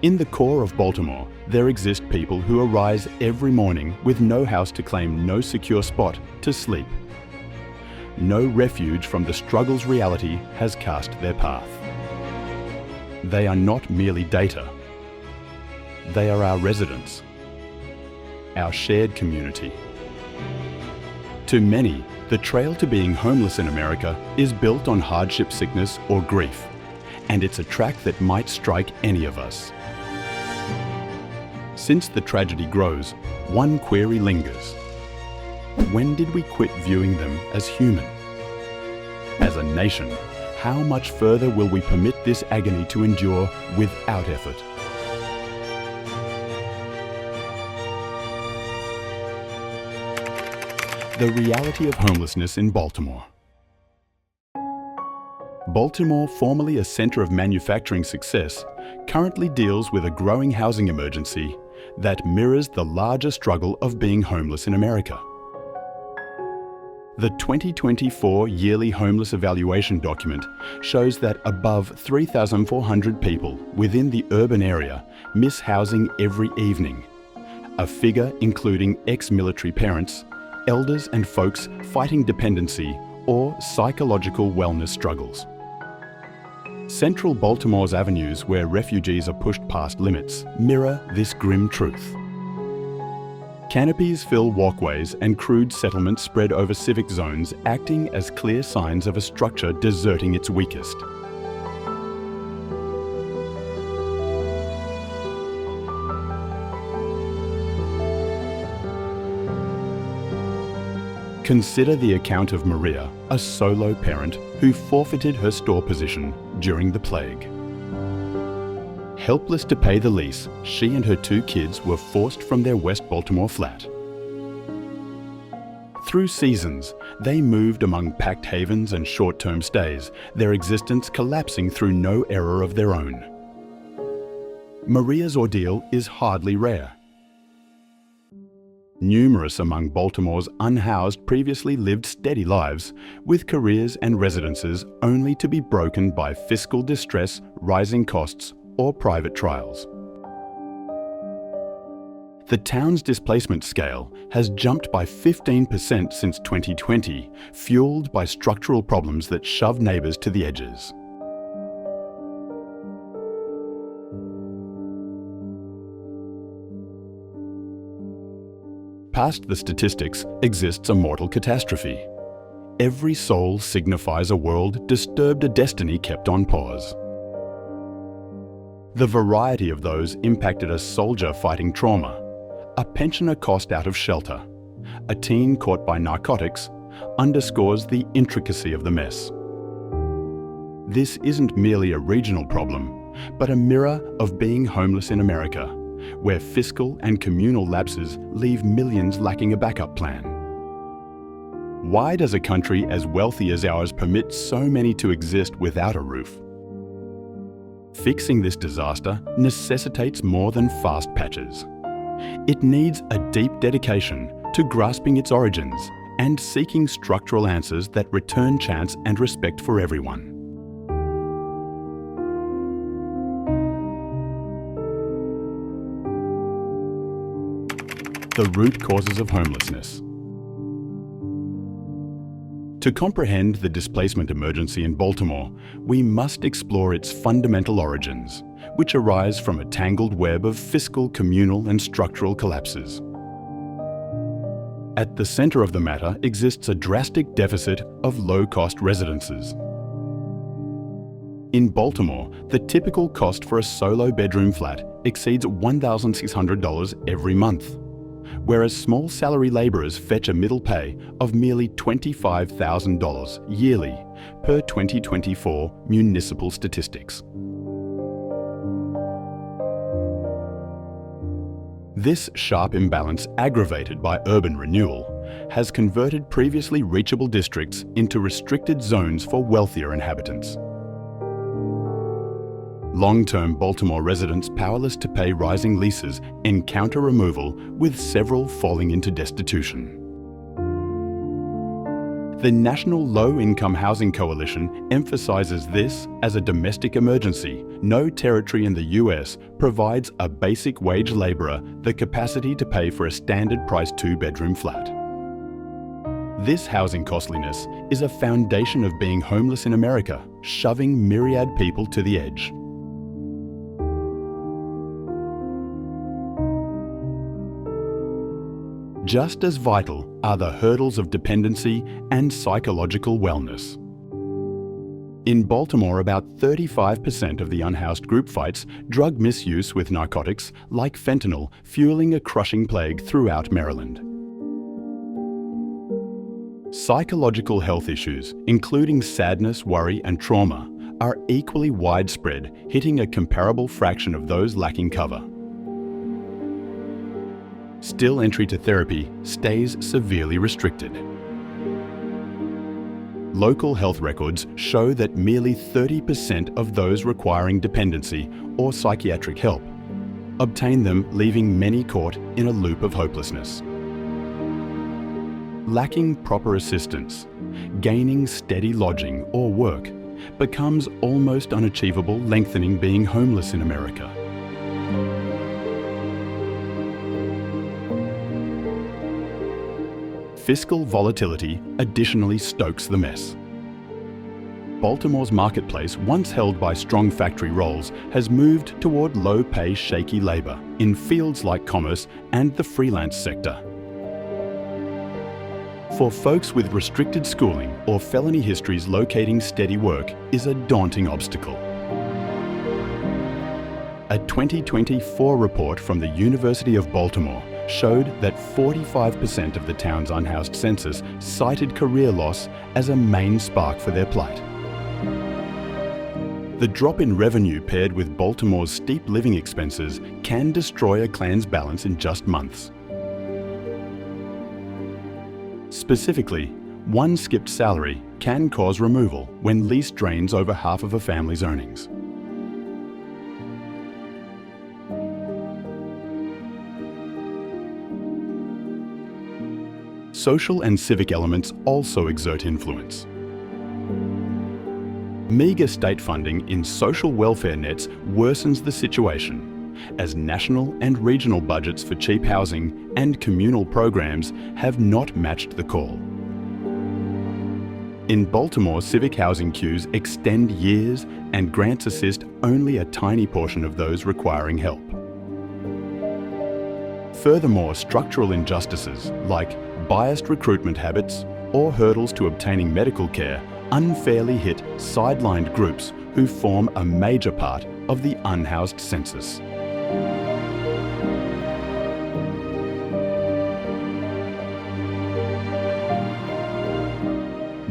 In the core of Baltimore, there exist people who arise every morning with no house to claim, no secure spot to sleep. No refuge from the struggle's reality has cast their path. They are not merely data. They are our residents, our shared community. To many, the trail to being homeless in America is built on hardship, sickness, or grief, and it's a track that might strike any of us. Since the tragedy grows, one query lingers. When did we quit viewing them as human? As a nation, how much further will we permit this agony to endure without effort? The reality of homelessness in Baltimore. Baltimore, formerly a center of manufacturing success, currently deals with a growing housing emergency that mirrors the larger struggle of being homeless in America. The 2024 Yearly Homeless Evaluation document shows that above 3,400 people within the urban area miss housing every evening, a figure including ex-military parents, elders and folks fighting dependency or psychological wellness struggles. Central Baltimore's avenues where refugees are pushed past limits mirror this grim truth. Canopies fill walkways and crude settlements spread over civic zones, acting as clear signs of a structure deserting its weakest. Consider the account of Maria, a solo parent who forfeited her store position during the plague. Helpless to pay the lease, she and her 2 kids were forced from their West Baltimore flat. Through seasons, they moved among packed havens and short-term stays, their existence collapsing through no error of their own. Maria's ordeal is hardly rare. Numerous among Baltimore's unhoused previously lived steady lives, with careers and residences only to be broken by fiscal distress, rising costs, or private trials. The town's displacement scale has jumped by 15% since 2020, fueled by structural problems that shove neighbours to the edges. Past the statistics exists a mortal catastrophe. Every soul signifies a world disturbed, a destiny kept on pause. The variety of those impacted a soldier fighting trauma, a pensioner cost out of shelter, a teen caught by narcotics, underscores the intricacy of the mess. This isn't merely a regional problem, but a mirror of being homeless in America, where fiscal and communal lapses leave millions lacking a backup plan. Why does a country as wealthy as ours permit so many to exist without a roof? Fixing this disaster necessitates more than fast patches. It needs a deep dedication to grasping its origins and seeking structural answers that return chance and respect for everyone. The root causes of homelessness. To comprehend the displacement emergency in Baltimore, we must explore its fundamental origins, which arise from a tangled web of fiscal, communal, and structural collapses. At the center of the matter exists a drastic deficit of low-cost residences. In Baltimore, the typical cost for a solo bedroom flat exceeds $1,600 every month, whereas small salary labourers fetch a middle pay of merely $25,000 yearly per 2024 municipal statistics. This sharp imbalance, aggravated by urban renewal, has converted previously reachable districts into restricted zones for wealthier inhabitants. Long-term Baltimore residents powerless to pay rising leases encounter removal, with several falling into destitution. The National Low-Income Housing Coalition emphasizes this as a domestic emergency. No territory in the US provides a basic wage laborer the capacity to pay for a standard price 2-bedroom flat. This housing costliness is a foundation of being homeless in America, shoving myriad people to the edge. Just as vital are the hurdles of dependency and psychological wellness. In Baltimore, about 35% of the unhoused group fights drug misuse with narcotics like fentanyl, fueling a crushing plague throughout Maryland. Psychological health issues, including sadness, worry, and trauma, are equally widespread, hitting a comparable fraction of those lacking cover. Still, entry to therapy stays severely restricted. Local health records show that merely 30% of those requiring dependency or psychiatric help obtain them, leaving many caught in a loop of hopelessness. Lacking proper assistance, gaining steady lodging or work becomes almost unachievable, lengthening being homeless in America. Fiscal volatility additionally stokes the mess. Baltimore's marketplace, once held by strong factory roles, has moved toward low-pay, shaky labor in fields like commerce and the freelance sector. For folks with restricted schooling or felony histories, locating steady work is a daunting obstacle. A 2024 report from the University of Baltimore showed that 45% of the town's unhoused census cited career loss as a main spark for their plight. The drop in revenue paired with Baltimore's steep living expenses can destroy a clan's balance in just months. Specifically, one skipped salary can cause removal when lease drains over half of a family's earnings. Social and civic elements also exert influence. Meagre state funding in social welfare nets worsens the situation, as national and regional budgets for cheap housing and communal programs have not matched the call. In Baltimore, civic housing queues extend years and grants assist only a tiny portion of those requiring help. Furthermore, structural injustices like biased recruitment habits or hurdles to obtaining medical care unfairly hit sidelined groups who form a major part of the unhoused census.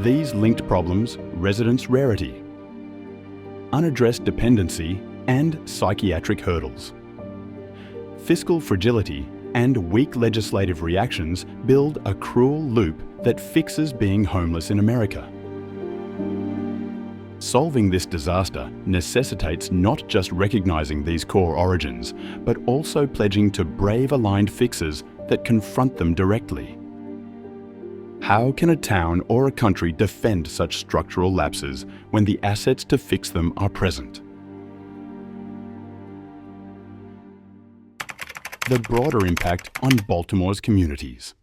These linked problems, residence rarity, unaddressed dependency, and psychiatric hurdles. Fiscal fragility and weak legislative reactions build a cruel loop that fixes being homeless in America. Solving this disaster necessitates not just recognizing these core origins, but also pledging to brave aligned fixes that confront them directly. How can a town or a country defend such structural lapses when the assets to fix them are present? The broader impact on Baltimore's communities.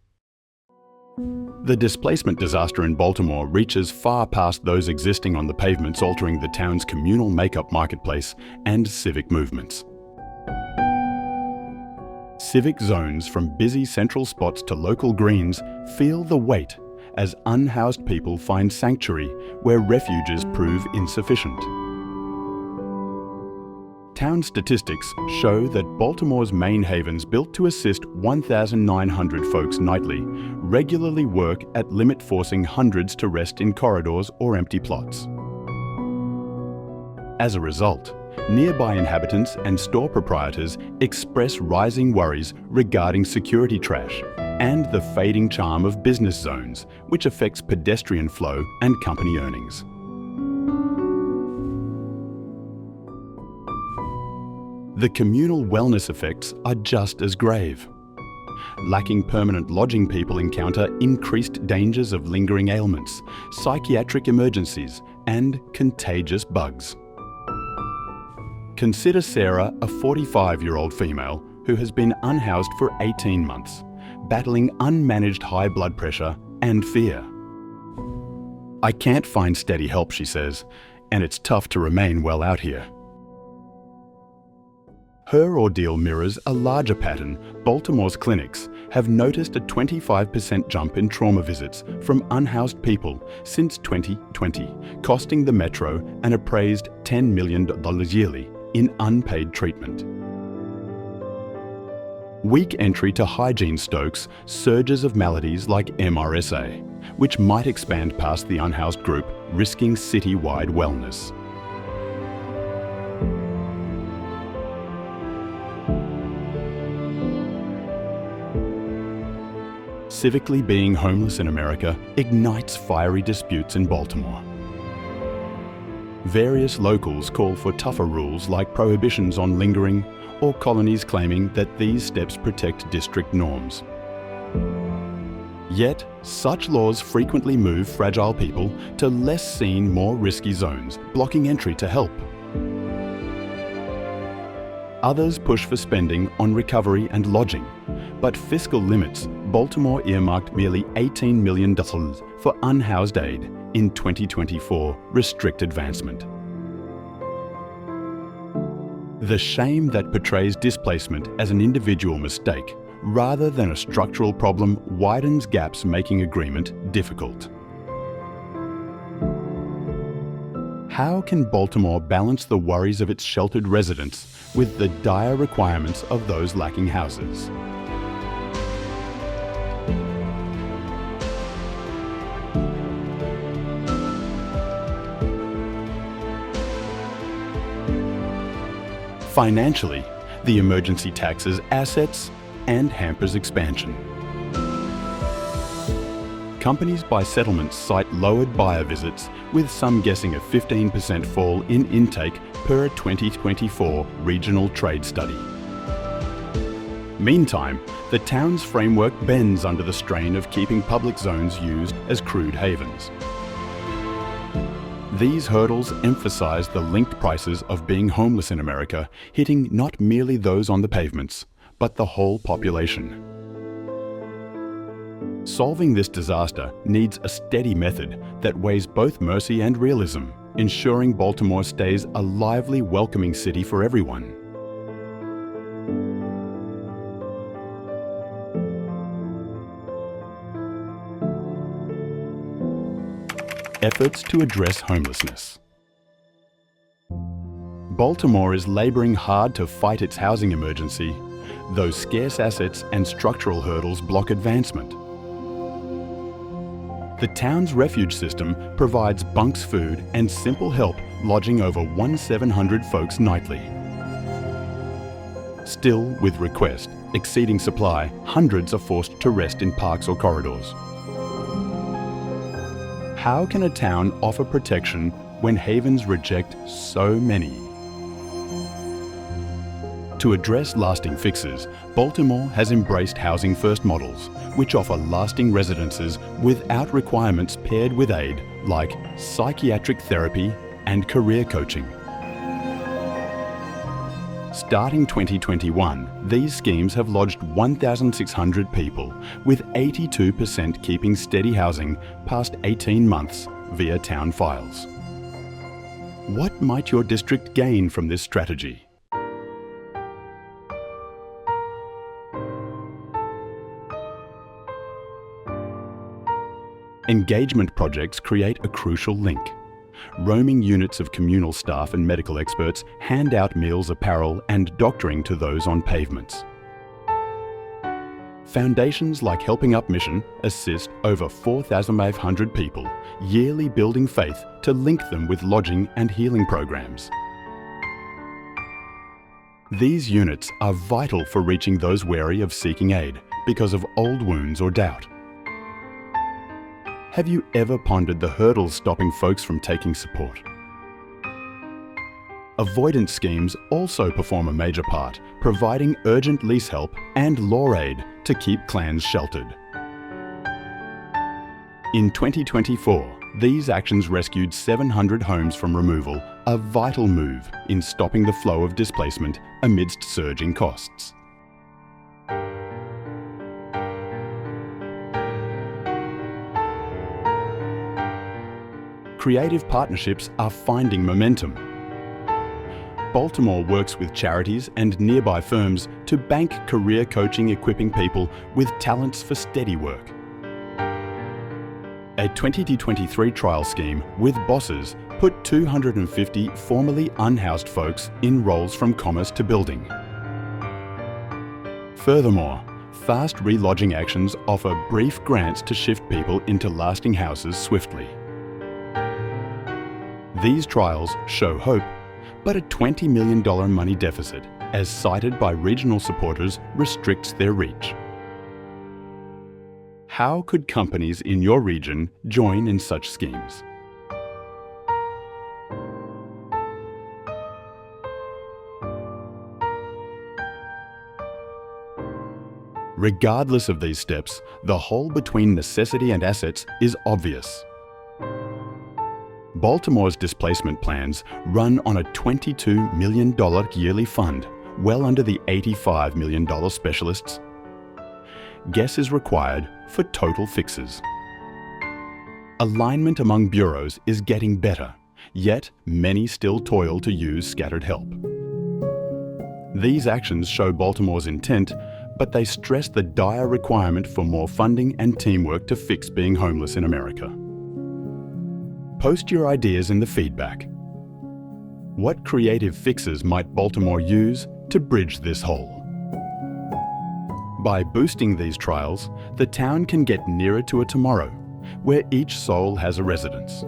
The displacement disaster in Baltimore reaches far past those existing on the pavements, altering the town's communal makeup, marketplace, and civic movements. Civic zones, from busy central spots to local greens, feel the weight as unhoused people find sanctuary where refuges prove insufficient. Town statistics show that Baltimore's main havens, built to assist 1,900 folks nightly, regularly work at limit, forcing hundreds to rest in corridors or empty plots. As a result, nearby inhabitants and store proprietors express rising worries regarding security trash and the fading charm of business zones, which affects pedestrian flow and company earnings. The communal wellness effects are just as grave. Lacking permanent lodging, people encounter increased dangers of lingering ailments, psychiatric emergencies, and contagious bugs. Consider Sarah, a 45-year-old female who has been unhoused for 18 months, battling unmanaged high blood pressure and fear. "I can't find steady help," she says, "and it's tough to remain well out here." Her ordeal mirrors a larger pattern. Baltimore's clinics have noticed a 25% jump in trauma visits from unhoused people since 2020, costing the metro an appraised $10 million yearly in unpaid treatment. Weak entry to hygiene stokes surges of maladies like MRSA, which might expand past the unhoused group, risking city-wide wellness. Civically being homeless in America ignites fiery disputes in Baltimore. Various locals call for tougher rules like prohibitions on lingering, or colonies claiming that these steps protect district norms. Yet, such laws frequently move fragile people to less seen, more risky zones, blocking entry to help. Others push for spending on recovery and lodging, but fiscal limits. Baltimore earmarked merely $18 million for unhoused aid in 2024 restrict advancement. The shame that portrays displacement as an individual mistake rather than a structural problem widens gaps, making agreement difficult. How can Baltimore balance the worries of its sheltered residents with the dire requirements of those lacking houses? Financially, the emergency taxes assets and hampers expansion. Companies by settlements cite lowered buyer visits, with some guessing a 15% fall in intake per a 2024 regional trade study. Meantime, the town's framework bends under the strain of keeping public zones used as crude havens. These hurdles emphasize the linked prices of being homeless in America, hitting not merely those on the pavements, but the whole population. Solving this disaster needs a steady method that weighs both mercy and realism, ensuring Baltimore stays a lively, welcoming city for everyone. Efforts to address homelessness. Baltimore is laboring hard to fight its housing emergency, though scarce assets and structural hurdles block advancement. The town's refuge system provides bunks, food, and simple help, lodging over 1,700 folks nightly. Still, with request exceeding supply, hundreds are forced to rest in parks or corridors. How can a town offer protection when havens reject so many? To address lasting fixes, Baltimore has embraced housing first models, which offer lasting residences without requirements paired with aid like psychiatric therapy and career coaching. Starting 2021, these schemes have lodged 1,600 people, with 82% keeping steady housing past 18 months via town files. What might your district gain from this strategy? Engagement projects create a crucial link. Roaming units of communal staff and medical experts hand out meals, apparel, and doctoring to those on pavements. Foundations like Helping Up Mission assist over 4,500 people, yearly building faith to link them with lodging and healing programs. These units are vital for reaching those wary of seeking aid because of old wounds or doubt. Have you ever pondered the hurdles stopping folks from taking support? Avoidance schemes also perform a major part, providing urgent lease help and law aid to keep clans sheltered. In 2024, these actions rescued 700 homes from removal, a vital move in stopping the flow of displacement amidst surging costs. Creative partnerships are finding momentum. Baltimore works with charities and nearby firms to bank career coaching, equipping people with talents for steady work. A 2023 trial scheme with bosses put 250 formerly unhoused folks in roles from commerce to building. Furthermore, fast relodging actions offer brief grants to shift people into lasting houses swiftly. These trials show hope, but a $20 million money deficit, as cited by regional supporters, restricts their reach. How could companies in your region join in such schemes? Regardless of these steps, the hole between necessity and assets is obvious. Baltimore's displacement plans run on a $22 million yearly fund, well under the $85 million specialists. Guess is required for total fixes. Alignment among bureaus is getting better, yet many still toil to use scattered help. These actions show Baltimore's intent, but they stress the dire requirement for more funding and teamwork to fix being homeless in America. Post your ideas in the feedback. What creative fixes might Baltimore use to bridge this hole? By boosting these trials, the town can get nearer to a tomorrow, where each soul has a residence.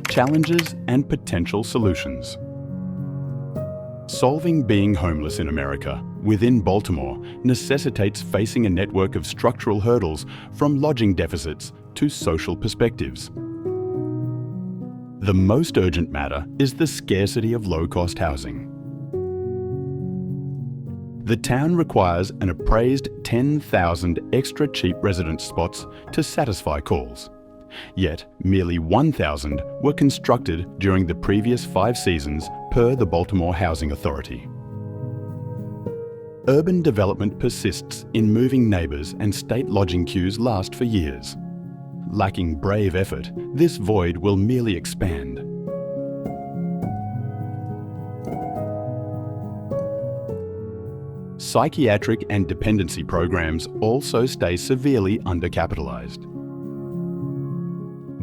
Challenges and potential solutions. Solving being homeless in America within Baltimore necessitates facing a network of structural hurdles, from lodging deficits to social perspectives. The most urgent matter is the scarcity of low-cost housing. The town requires an appraised 10,000 extra cheap residence spots to satisfy calls. Yet, merely 1,000 were constructed during the previous 5 seasons per the Baltimore Housing Authority. Urban development persists in moving neighbours, and state lodging queues last for years. Lacking brave effort, this void will merely expand. Psychiatric and dependency programs also stay severely undercapitalized.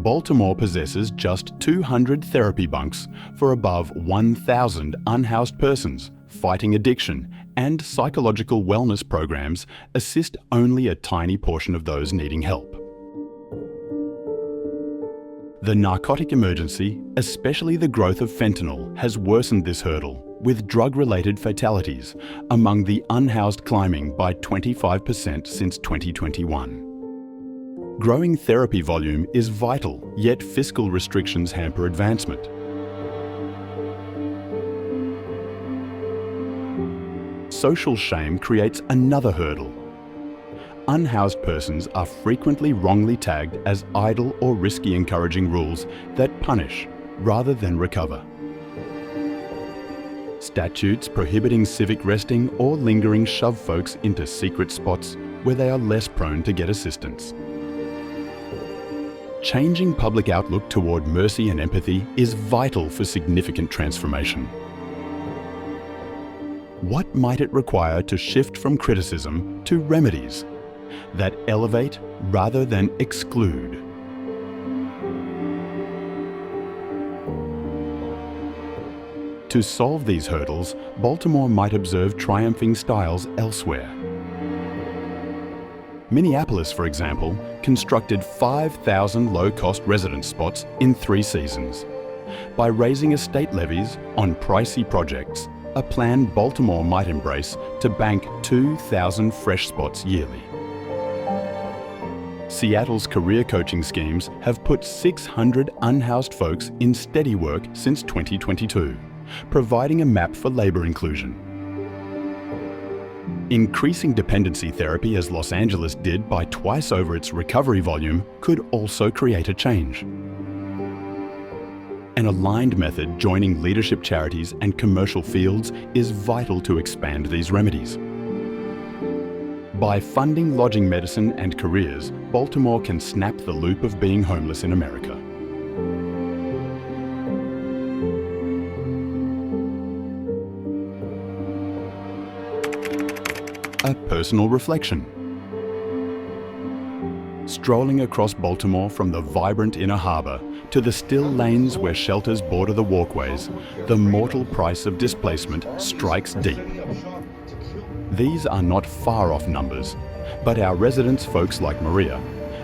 Baltimore possesses just 200 therapy bunks for above 1,000 unhoused persons. Fighting addiction and psychological wellness programs assist only a tiny portion of those needing help. The narcotic emergency, especially the growth of fentanyl, has worsened this hurdle, with drug-related fatalities among the unhoused climbing by 25% since 2021. Growing therapy volume is vital, yet fiscal restrictions hamper advancement. Social shame creates another hurdle. Unhoused persons are frequently wrongly tagged as idle or risky, encouraging rules that punish rather than recover. Statutes prohibiting civic resting or lingering shove folks into secret spots where they are less prone to get assistance. Changing public outlook toward mercy and empathy is vital for significant transformation. What might it require to shift from criticism to remedies that elevate rather than exclude? To solve these hurdles, Baltimore might observe triumphing styles elsewhere. Minneapolis, for example, constructed 5,000 low-cost residence spots in 3 seasons. By raising estate levies on pricey projects, a plan Baltimore might embrace to bank 2,000 fresh spots yearly. Seattle's career coaching schemes have put 600 unhoused folks in steady work since 2022, providing a map for labour inclusion. Increasing dependency therapy as Los Angeles did by twice over its recovery volume could also create a change. An aligned method joining leadership charities and commercial fields is vital to expand these remedies. By funding lodging medicine and careers, Baltimore can snap the loop of being homeless in America. A personal reflection. Strolling across Baltimore from the vibrant inner harbour to the still lanes where shelters border the walkways, the mortal price of displacement strikes deep. These are not far-off numbers, but our residents, folks like Maria,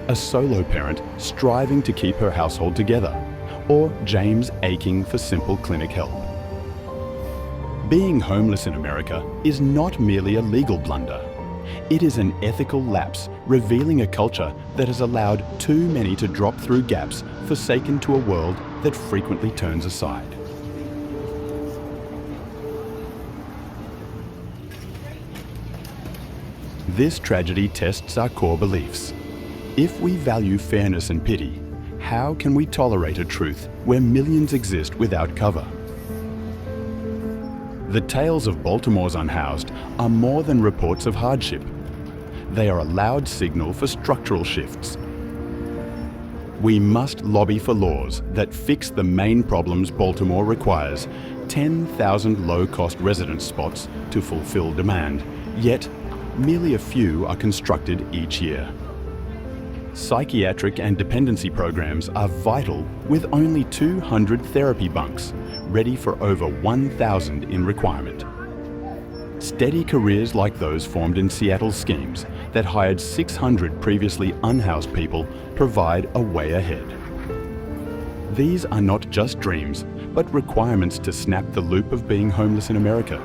a solo parent striving to keep her household together, or James aching for simple clinic help. Being homeless in America is not merely a legal blunder. It is an ethical lapse, revealing a culture that has allowed too many to drop through gaps, forsaken to a world that frequently turns aside. This tragedy tests our core beliefs. If we value fairness and pity, how can we tolerate a truth where millions exist without cover? The tales of Baltimore's unhoused are more than reports of hardship. They are a loud signal for structural shifts. We must lobby for laws that fix the main problems Baltimore requires: 10,000 low-cost residence spots to fulfill demand, yet merely a few are constructed each year. Psychiatric and dependency programs are vital, with only 200 therapy bunks, ready for over 1,000 in requirement. Steady careers like those formed in Seattle's schemes that hired 600 previously unhoused people provide a way ahead. These are not just dreams, but requirements to snap the loop of being homeless in America.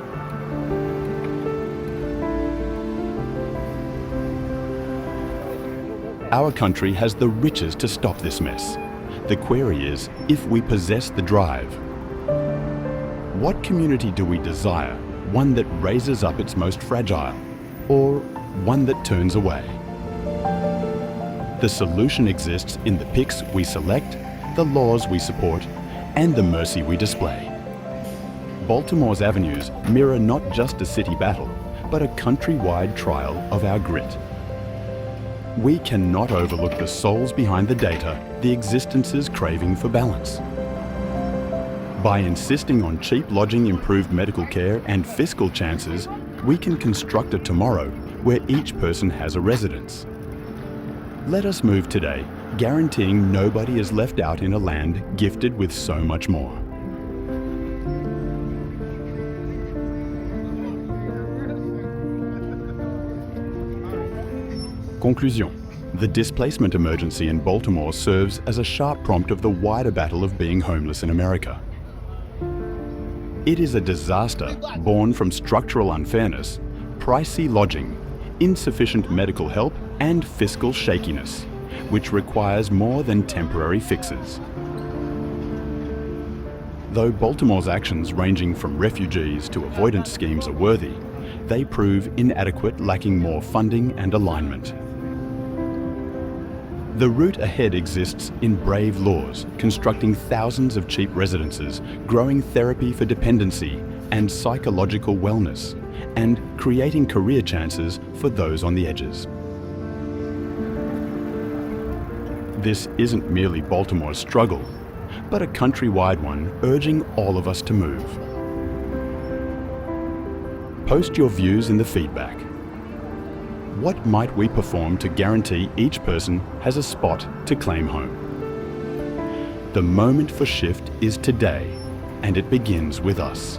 Our country has the riches to stop this mess. The query is, if we possess the drive. What community do we desire? One that raises up its most fragile, or one that turns away? The solution exists in the picks we select, the laws we support, and the mercy we display. Baltimore's avenues mirror not just a city battle, but a countrywide trial of our grit. We cannot overlook the souls behind the data, the existence's craving for balance. By insisting on cheap lodging, improved medical care, and fiscal chances, we can construct a tomorrow where each person has a residence. Let us move today, guaranteeing nobody is left out in a land gifted with so much more. Conclusion. The displacement emergency in Baltimore serves as a sharp prompt of the wider battle of being homeless in America. It is a disaster born from structural unfairness, pricey lodging, insufficient medical help, and fiscal shakiness, which requires more than temporary fixes. Though Baltimore's actions ranging from refugees to avoidance schemes are worthy, they prove inadequate, lacking more funding and alignment. The route ahead exists in brave laws, constructing thousands of cheap residences, growing therapy for dependency and psychological wellness, and creating career chances for those on the edges. This isn't merely Baltimore's struggle, but a countrywide one urging all of us to move. Post your views in the feedback. What might we perform to guarantee each person has a spot to claim home? The moment for shift is today, and it begins with us.